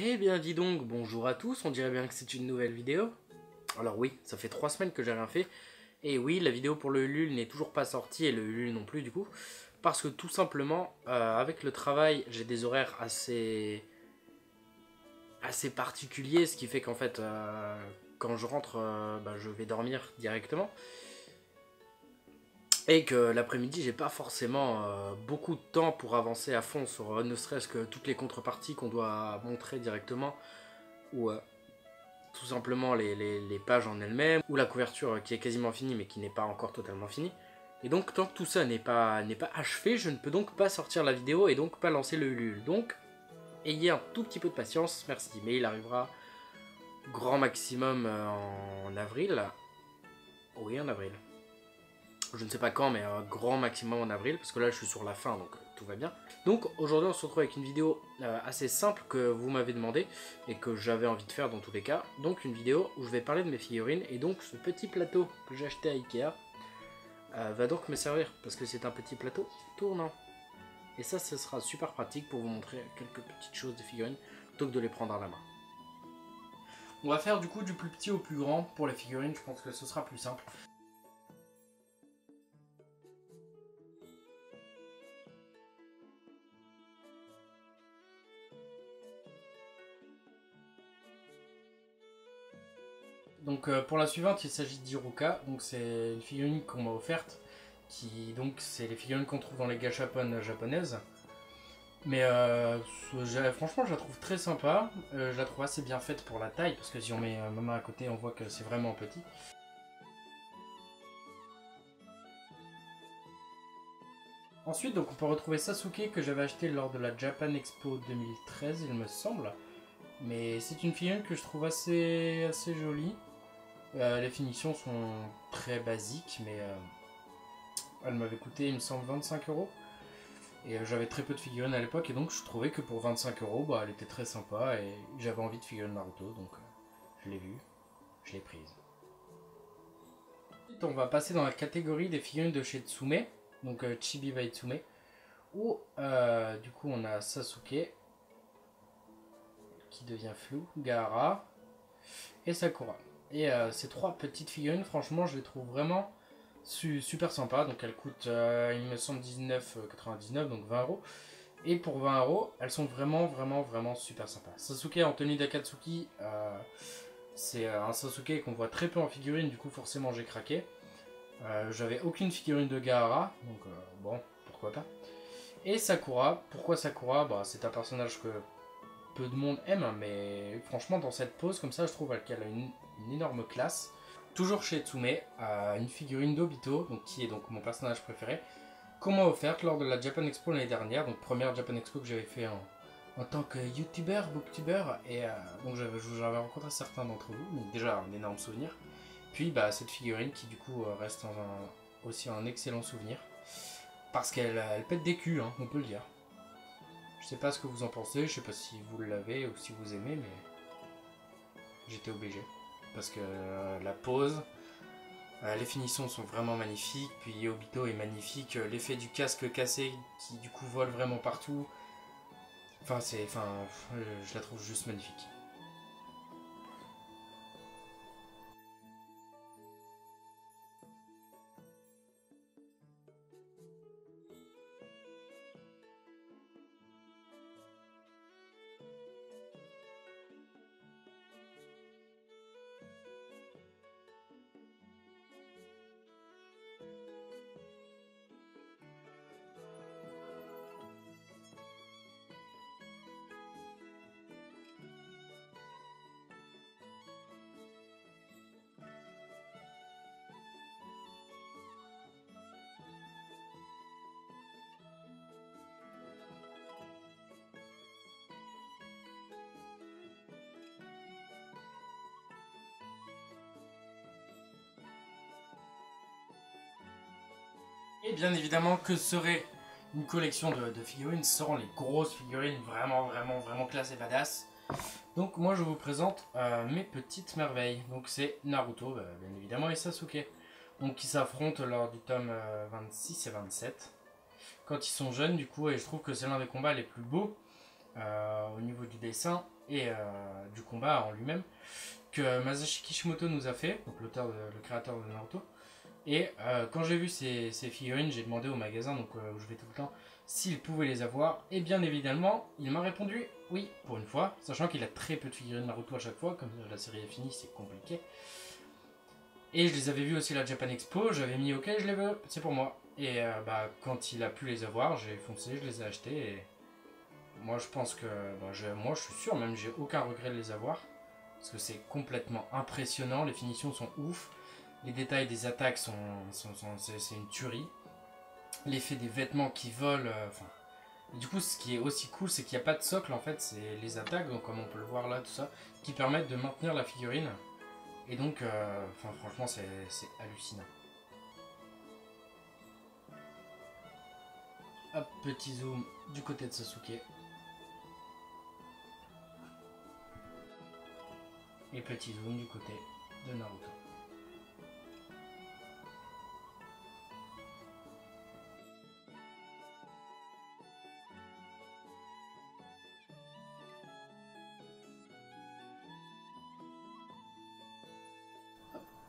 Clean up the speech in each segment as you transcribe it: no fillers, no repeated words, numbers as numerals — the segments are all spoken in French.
Eh bien dis donc, bonjour à tous, on dirait bien que c'est une nouvelle vidéo. Alors oui, ça fait 3 semaines que j'ai rien fait. Et oui, la vidéo pour le Ulule n'est toujours pas sortie et le Ulule non plus du coup. Parce que tout simplement, avec le travail, j'ai des horaires assez particuliers. Ce qui fait qu'en fait, quand je rentre, je vais dormir directement. Et que l'après-midi, j'ai pas forcément beaucoup de temps pour avancer à fond sur ne serait-ce que toutes les contreparties qu'on doit montrer directement. Ou tout simplement les pages en elles-mêmes, ou la couverture qui est quasiment finie mais qui n'est pas encore totalement finie. Et donc tant que tout ça n'est pas achevé, je ne peux donc pas sortir la vidéo et donc pas lancer le Ulule. Donc ayez un tout petit peu de patience, merci, mais il arrivera grand maximum en avril. Oui, en avril. Je ne sais pas quand, mais grand maximum en avril, parce que là je suis sur la fin, donc tout va bien. Donc aujourd'hui on se retrouve avec une vidéo assez simple que vous m'avez demandé, et que j'avais envie de faire dans tous les cas. Donc une vidéo où je vais parler de mes figurines, et donc ce petit plateau que j'ai acheté à Ikea va donc me servir, parce que c'est un petit plateau tournant. Et ça, ce sera super pratique pour vous montrer quelques petites choses de figurines, plutôt que de les prendre à la main. On va faire du coup du plus petit au plus grand pour les figurines, je pense que ce sera plus simple. Donc pour la suivante, il s'agit d'Iruka. Donc c'est une figurine qu'on m'a offerte, qui donc c'est les figurines qu'on trouve dans les gashapon japonaises. Mais franchement, je la trouve très sympa. Je la trouve assez bien faite pour la taille, parce que si on met ma main à côté, on voit que c'est vraiment petit. Ensuite, donc on peut retrouver Sasuke que j'avais acheté lors de la Japan Expo 2013, il me semble. Mais c'est une figurine que je trouve assez jolie. Les finitions sont très basiques, mais elle m'avait coûté, il me semble, 25 €. Et j'avais très peu de figurines à l'époque, et donc je trouvais que pour 25 €, elle était très sympa, et j'avais envie de figurines Naruto, donc je l'ai vue, je l'ai prise. Ensuite, on va passer dans la catégorie des figurines de chez Tsume, donc Chibi by Tsume, où du coup on a Sasuke, qui devient flou, Gaara, et Sakura. Et ces trois petites figurines, franchement, je les trouve vraiment super sympas. Donc elles coûtent, il me semble, 19,99 €, donc 20 €. Et pour 20 €, elles sont vraiment super sympas. Sasuke en tenue d'Akatsuki, c'est un Sasuke qu'on voit très peu en figurine, du coup forcément j'ai craqué. J'avais aucune figurine de Gaara, donc bon, pourquoi pas. Et Sakura, pourquoi Sakura? C'est un personnage que peu de monde aime, mais franchement dans cette pose comme ça, je trouve qu'elle a une énorme classe. Toujours chez Tsume, une figurine d'Obito, donc qui est donc mon personnage préféré, qu'on m'a offerte lors de la Japan Expo l'année dernière, donc première Japan Expo que j'avais fait en tant que youtubeur, booktuber, et donc j'avais rencontré certains d'entre vous, donc déjà un énorme souvenir. Puis cette figurine qui du coup reste aussi un excellent souvenir, parce qu'elle pète des culs, hein, on peut le dire. Je sais pas ce que vous en pensez, je sais pas si vous l'avez ou si vous aimez, mais j'étais obligé. Parce que la pose, les finitions sont vraiment magnifiques, puis Obito est magnifique, l'effet du casque cassé qui du coup vole vraiment partout. Je la trouve juste magnifique. Et bien évidemment, que serait une collection de figurines seront les grosses figurines vraiment classe et badass. Donc moi je vous présente mes petites merveilles. Donc c'est Naruto, bien évidemment, et Sasuke. Donc qui s'affrontent lors du tome 26 et 27. Quand ils sont jeunes du coup, et je trouve que c'est l'un des combats les plus beaux au niveau du dessin et du combat en lui-même que Masashi Kishimoto nous a fait, donc le créateur de Naruto. Et quand j'ai vu ces figurines, j'ai demandé au magasin donc, où je vais tout le temps s'il pouvait les avoir. Et bien évidemment, il m'a répondu oui pour une fois, sachant qu'il a très peu de figurines Naruto à chaque fois, comme la série est finie, c'est compliqué. Et je les avais vus aussi à la Japan Expo, j'avais mis ok, je les veux, c'est pour moi. Et quand il a pu les avoir, j'ai foncé, je les ai achetés. Et moi je pense que, moi je suis sûr, même j'ai aucun regret de les avoir. Parce que c'est complètement impressionnant, les finitions sont ouf. Les détails des attaques c'est une tuerie. L'effet des vêtements qui volent, du coup, ce qui est aussi cool, c'est qu'il n'y a pas de socle en fait, c'est les attaques, donc comme on peut le voir là, tout ça, qui permettent de maintenir la figurine. Et donc, franchement, c'est hallucinant. Hop, petit zoom du côté de Sasuke. Et petit zoom du côté de Naruto.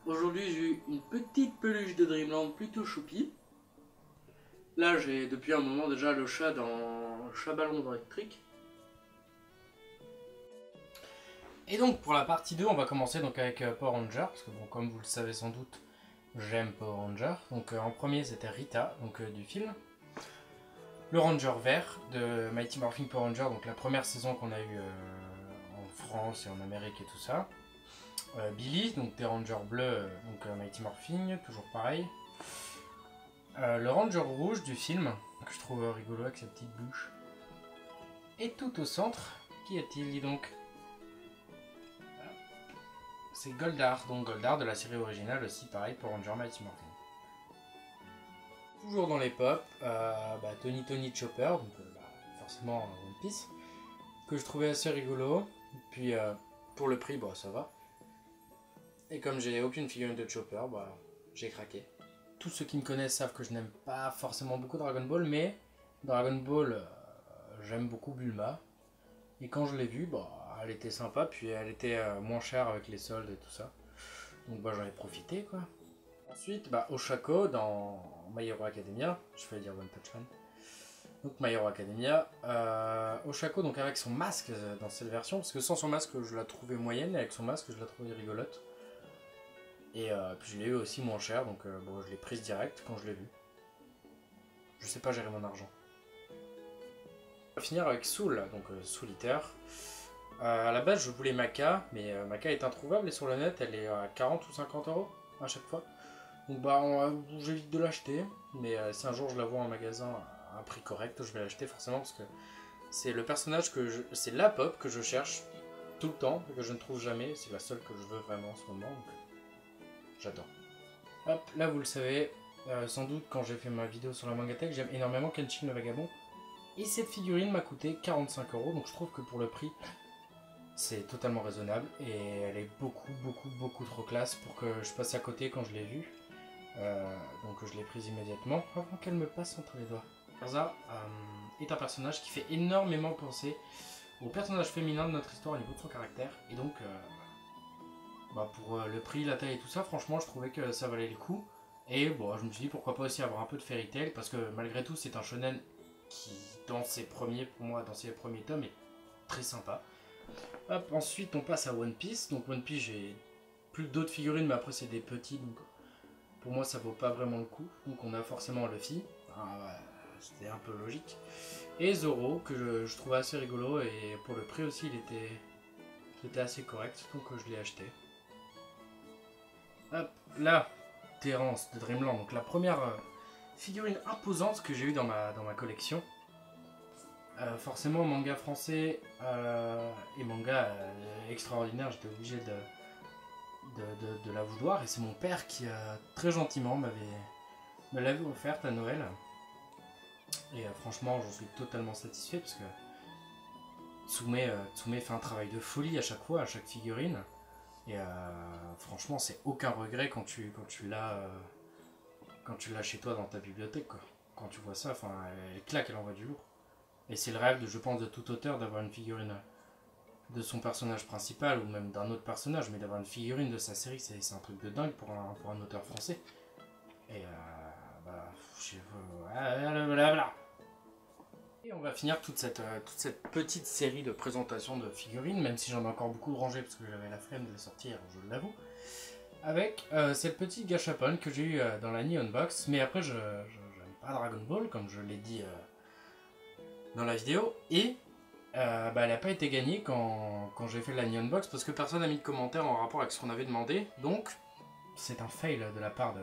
Aujourd'hui, j'ai eu une petite peluche de Dreamland plutôt choupie. Là, j'ai depuis un moment déjà le chat dans le chat ballon électrique. Et donc, pour la partie 2, on va commencer donc avec Power Ranger. Parce que, bon, comme vous le savez sans doute, j'aime Power Ranger. Donc, en premier, c'était Rita, donc du film. Le Ranger vert de Mighty Morphin Power Ranger, donc la première saison qu'on a eue en France et en Amérique et tout ça. Billy, donc des Rangers bleus, donc Mighty Morphin, toujours pareil. Le Ranger rouge du film, que je trouve rigolo avec sa petite bouche. Et tout au centre, qui est-il, dis donc? C'est Goldar, donc Goldar de la série originale aussi, pareil pour Ranger Mighty Morphin. Toujours dans les pop, Tony Chopper, donc forcément One Piece, que je trouvais assez rigolo. Puis pour le prix, ça va. Et comme j'ai aucune figurine de Chopper, j'ai craqué. Tous ceux qui me connaissent savent que je n'aime pas forcément beaucoup Dragon Ball, mais Dragon Ball, j'aime beaucoup Bulma. Et quand je l'ai vue, elle était sympa, puis elle était moins chère avec les soldes et tout ça. Donc j'en ai profité quoi. Ensuite, Oshako dans My Hero Academia, je vais dire One Punch Man. Donc My Hero Academia, Oshako donc avec son masque dans cette version, parce que sans son masque je la trouvais moyenne, et avec son masque je la trouvais rigolote. Et puis je l'ai eu aussi moins cher, donc je l'ai prise direct quand je l'ai vue. Je sais pas gérer mon argent. On va finir avec Soul, donc Solitaire. À la base je voulais Maka, mais Maka est introuvable et sur le net elle est à 40 ou 50 euros à chaque fois. Donc j'évite de l'acheter, mais si un jour je la vois en magasin à un prix correct, je vais l'acheter forcément parce que c'est le personnage c'est la pop que je cherche tout le temps et que je ne trouve jamais. C'est la seule que je veux vraiment en ce moment, donc j'adore. Hop, là vous le savez, sans doute quand j'ai fait ma vidéo sur la Mangatech, j'aime énormément Kenshin le Vagabond. Et cette figurine m'a coûté 45 euros, donc je trouve que pour le prix, c'est totalement raisonnable et elle est beaucoup trop classe pour que je passe à côté quand je l'ai vue. Donc je l'ai prise immédiatement avant qu'elle me passe entre les doigts. Erza est un personnage qui fait énormément penser au personnage féminin de notre histoire au niveau de son caractère. Et donc, pour le prix, la taille et tout ça, franchement, je trouvais que ça valait le coup. Et je me suis dit pourquoi pas aussi avoir un peu de Fairy Tail, parce que malgré tout, c'est un shonen qui, dans ses premiers tomes, est très sympa. Hop, ensuite, on passe à One Piece. Donc One Piece, j'ai plus d'autres figurines, mais après c'est des petits, donc pour moi ça vaut pas vraiment le coup. Donc on a forcément Luffy, c'était un peu logique, et Zoro que je trouvais assez rigolo et pour le prix aussi il était assez correct, donc je l'ai acheté. Hop, là, Terrence de Dreamland, donc la première figurine imposante que j'ai eue dans ma collection. Forcément manga français et manga extraordinaire, j'étais obligé de la vouloir, et c'est mon père qui très gentiment me l'avait offerte à Noël. Et franchement j'en suis totalement satisfait parce que Tsume fait un travail de folie à chaque fois, à chaque figurine. Et franchement c'est aucun regret quand tu l'as chez toi dans ta bibliothèque quoi. Quand tu vois ça, elle claque, elle envoie du lourd. Et c'est le rêve, je pense, de tout auteur d'avoir une figurine de son personnage principal ou même d'un autre personnage, mais d'avoir une figurine de sa série, c'est un truc de dingue pour un auteur français. Et voilà. Et on va finir toute cette petite série de présentations de figurines, même si j'en ai encore beaucoup rangé parce que j'avais la flemme de les sortir, je l'avoue, avec cette petite gâchapon que j'ai eu dans la Neon Box. Mais après, je n'aime pas Dragon Ball, comme je l'ai dit dans la vidéo, et elle n'a pas été gagnée quand j'ai fait la Neon Box parce que personne n'a mis de commentaire en rapport avec ce qu'on avait demandé. Donc, c'est un fail de la part de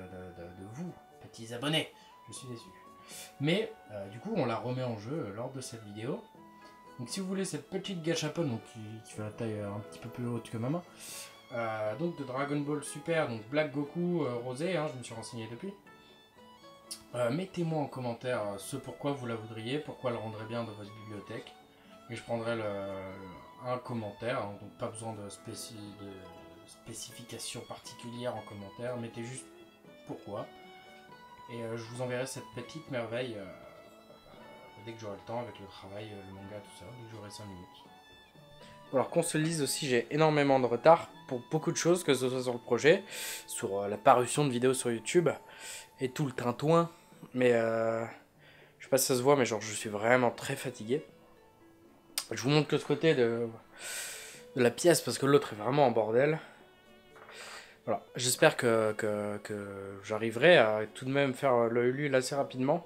vous, petits abonnés. Je suis déçu. Mais, du coup, on la remet en jeu lors de cette vidéo. Donc, si vous voulez cette petite gâchapon, donc qui fait la taille un petit peu plus haute que ma main, donc de Dragon Ball Super, donc Black Goku rosé, je me suis renseigné depuis. Mettez-moi en commentaire ce pourquoi vous la voudriez, pourquoi elle rendrait bien dans votre bibliothèque. Et je prendrai un commentaire, donc pas besoin de spécification particulière en commentaire, mettez juste pourquoi. Et je vous enverrai cette petite merveille dès que j'aurai le temps, avec le travail, le manga, tout ça, dès que j'aurai 5 minutes. Alors qu'on se le dise aussi, j'ai énormément de retard pour beaucoup de choses, que ce soit sur le projet, sur la parution de vidéos sur YouTube, et tout le tintouin. Mais je sais pas si ça se voit, mais genre je suis vraiment très fatigué. Je vous montre que ce côté de la pièce, parce que l'autre est vraiment en bordel. Voilà, j'espère que j'arriverai à tout de même faire le Ulule assez rapidement.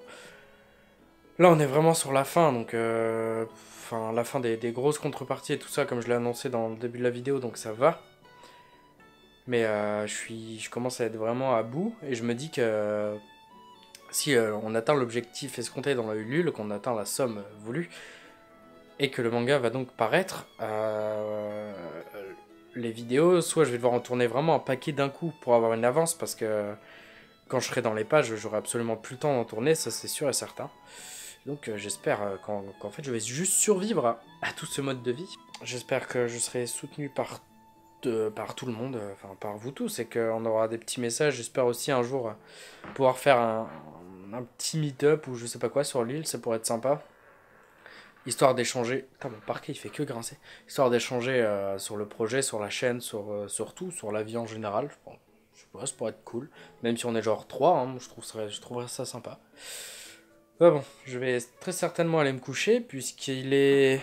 Là, on est vraiment sur la fin, donc la fin des grosses contreparties et tout ça, comme je l'ai annoncé dans le début de la vidéo, donc ça va. Mais je commence à être vraiment à bout, et je me dis que si on atteint l'objectif escompté dans la Ulule, qu'on atteint la somme voulue, et que le manga va donc paraître, les vidéos, soit je vais devoir en tourner vraiment un paquet d'un coup pour avoir une avance, parce que quand je serai dans les pages, j'aurai absolument plus le temps d'en tourner, ça c'est sûr et certain. Donc j'espère qu'en fait je vais juste survivre à tout ce mode de vie. J'espère que je serai soutenu par tout le monde, enfin par vous tous, et qu'on aura des petits messages. J'espère aussi un jour pouvoir faire un petit meet-up ou je sais pas quoi sur l'île, ça pourrait être sympa. Histoire d'échanger. Putain, mon parquet il fait que grincer. Histoire d'échanger sur le projet, sur la chaîne, sur tout, sur la vie en général. Bon, je sais pas, ça pourrait être cool. Même si on est genre 3, je trouverais ça sympa. Bon, je vais très certainement aller me coucher puisqu'il est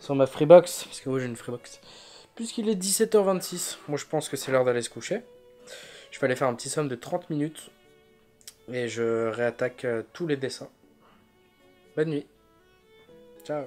sur ma Freebox. Parce que oui, j'ai une Freebox. Puisqu'il est 17h26. Moi, je pense que c'est l'heure d'aller se coucher. Je vais aller faire un petit somme de 30 minutes. Et je réattaque tous les dessins. Bonne nuit. Ciao.